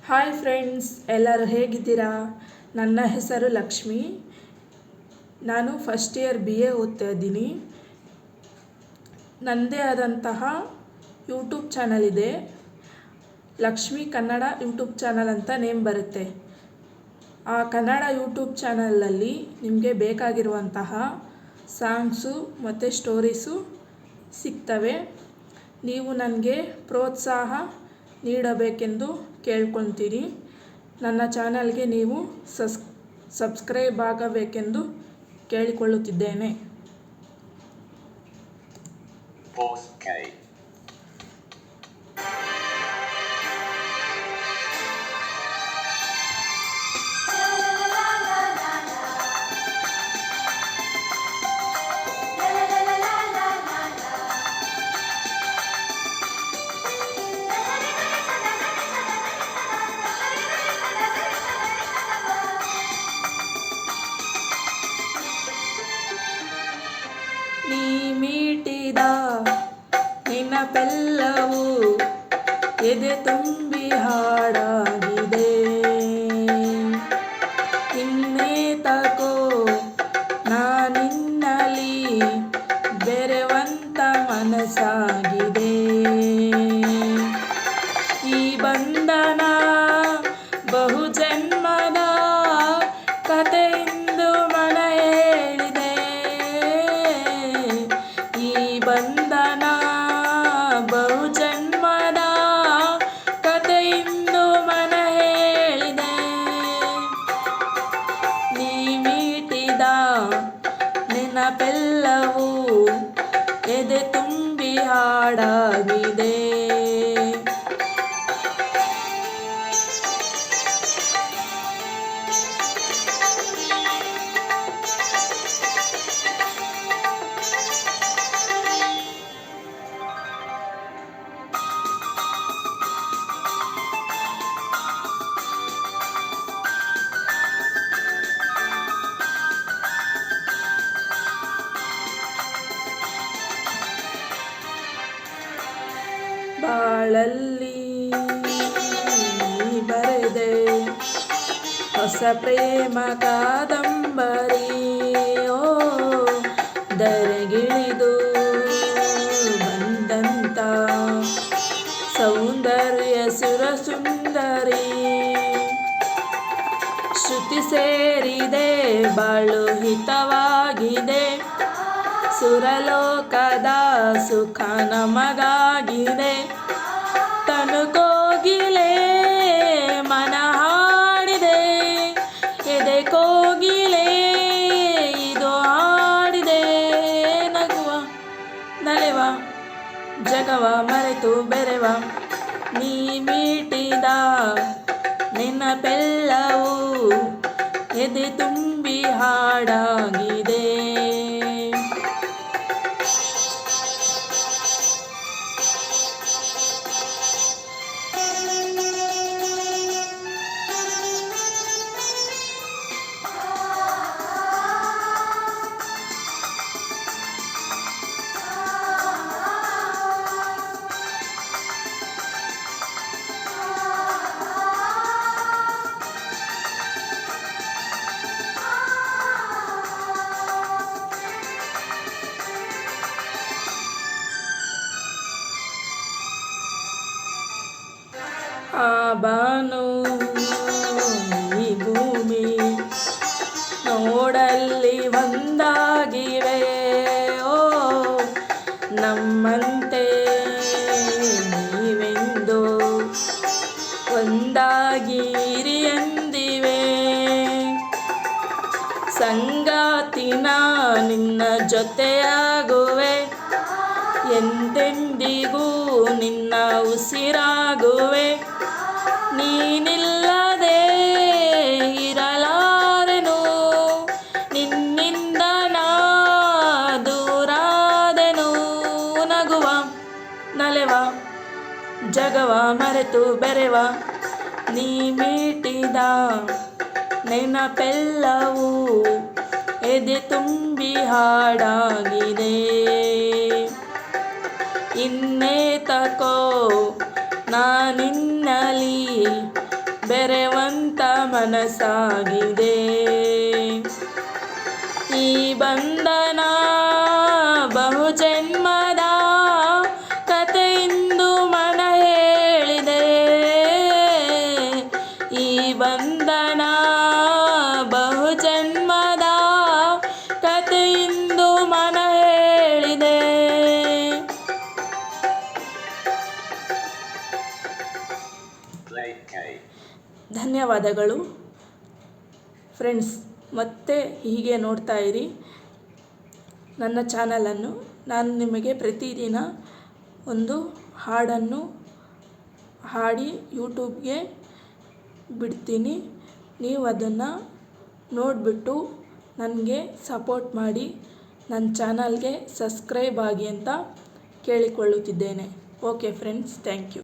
Hi friends, ಎಲ್ಲರೂ ಹೇಗಿದ್ದೀರಾ? ನನ್ನ ಹೆಸರು ಲಕ್ಷ್ಮಿ. ನಾನು ಫಸ್ಟ್ ಇಯರ್ BA ಓದ್ತಾ ಇದ್ದೀನಿ. ನನ್ನದೇ ಆದಂತಹ ಯೂಟ್ಯೂಬ್ ಚಾನಲ್ ಇದೆ. ಲಕ್ಷ್ಮಿ ಕನ್ನಡ ಯೂಟ್ಯೂಬ್ ಚಾನಲ್ ಅಂತ ನೇಮ್ ಬರುತ್ತೆ. ಆ ಕನ್ನಡ ಯೂಟ್ಯೂಬ್ ಚಾನಲಲ್ಲಿ ನಿಮಗೆ ಬೇಕಾಗಿರುವಂತಹ ಸಾಂಗ್ಸು ಮತ್ತು ಸ್ಟೋರೀಸು ಸಿಗ್ತವೆ. ನೀವು ನನಗೆ ಪ್ರೋತ್ಸಾಹ ನೀಡಬೇಕೆಂದು ಕೇಳ್ಕೊತೀನಿ. ನನ್ನ ಚಾನಲ್ಗೆ ನೀವು ಸಬ್ಸ್ಕ್ರೈಬ್ ಆಗಬೇಕೆಂದು ಕೇಳಿಕೊಳ್ಳುತ್ತಿದ್ದೇನೆ. ನೀ ಮೀಟಿದ ನೆನಪೆಲ್ಲವೂ ಎದೆ ತುಂಬಿ ಹಾಡಾಗಿದೆ. ಇನ್ನೇತಕೋ ನಾನಿನ್ನಲಿ ಬೆರೆವಂತ ಮನಸ್ಸಾಗಿದೆ. ಈ ಬಂಧನ ಬಹುಜನ್ಮದ ಕಥೆಯಿಂದ ಮನ ಹೇಳಿದೆ. ಈ ಬಂಧನ ಬಹುಜನ್ಮದ ಕಥೆಯಿಂದ ಮನ ಹೇಳಿದೆ. ನೀ ಮೀಟಿದ ನೆನಪೆಲ್ಲವೂ ಎದೆ ತುಂಬಿ ಹಾಡಾಗಿದೆ. ಬಾಳಲ್ಲಿ ಬರೆದೆ ಹೊಸ ಪ್ರೇಮ ಕಾದಂಬರಿ. ಓ ಧರೆಗಿಳಿದು ಬಂದಂತ ಸೌಂದರ್ಯ ಸುರಸುಂದರಿ. ಶ್ರುತಿ ಸೇರಿದೆ ಬಾಳು ಹಿತವಾಗಿದೆ. ಸುರಲೋಕದ ಸುಖ ನಮಗಾಗಿದೆ. ತನು ಕೋಗಿಲೆ ಮನ ಹಾಡಿದೆ. ಎದೆ ಕೋಗಿಲೆ ಇದು ಹಾಡಿದೆ. ನಗುವ ನಲಿವ ಜಗವ ಮರೆತು ಬೆರೆವ ನೀ ಮೀಟಿದ ನೆನಪೆಲ್ಲವೂ ಎದೆ ತುಂಬಿ ಹಾಡಾಗಿದೆ. ಆ ಬಾನು ಈ ಭೂಮಿ ನೋಡಲ್ಲಿ ಒಂದಾಗಿವೆ. ಓ ನಮ್ಮಂತೆ ನೀವೆಂದು ಒಂದಾಗಿರಿ ಎಂದಿವೆ. ಸಂಗಾತಿನ ನಿನ್ನ ಜೊತೆಯಾಗುವೆ. ಎಂದೆಂದಿಗೂ ನಿನ್ನ ಉಸಿರಾಗುವೆ. ನೀನಿಲ್ಲದೆ ಇರಲಾರೆನು. ನಿನ್ನಿಂದ ನಾ ದೂರಾದೆನು. ನಗುವ ನಲೆವ ಜಗವ ಮರೆತು ಬೆರೆವ ನೀ ಮೀಟಿದ ನೆನಪೆಲ್ಲವೂ ಎದೆ ತುಂಬಿ ಹಾಡಾಗಿದೆ. ಇನ್ನೇತಕೋ ನಾನಿನ್ನಲಿ ಬೆರೆವಂತ ಮನಸ್ಸಾಗಿದೆ. ಈ ಬಂಧನ ಬಹುಜನ್ಮದ ಕಥೆಯಿಂದು ಮನ ಹೇಳಿದೆ. ಈ ಬಂಧನ ಬಹುಜನ್ಮದ ಕಥೆಯಿಂದು ಮನ ಹೇಳಿದೆ. ಧನ್ಯವಾದಗಳು ಫ್ರೆಂಡ್ಸ್. ಮತ್ತೆ ಹೀಗೆ ನೋಡ್ತಾ ಇರಿ ನನ್ನ ಚಾನಲನ್ನು. ನಾನು ನಿಮಗೆ ಪ್ರತಿದಿನ ಒಂದು ಹಾಡನ್ನು ಹಾಡಿ ಯೂಟ್ಯೂಬ್ಗೆ ಬಿಡ್ತೀನಿ. ನೀವು ಅದನ್ನು ನೋಡಿಬಿಟ್ಟು ನನಗೆ ಸಪೋರ್ಟ್ ಮಾಡಿ ನನ್ನ ಚಾನಲ್ಗೆ ಸಬ್ಸ್ಕ್ರೈಬ್ ಆಗಿ ಅಂತ ಕೇಳಿಕೊಳ್ಳುತ್ತಿದ್ದೇನೆ. Okay friends, thank you.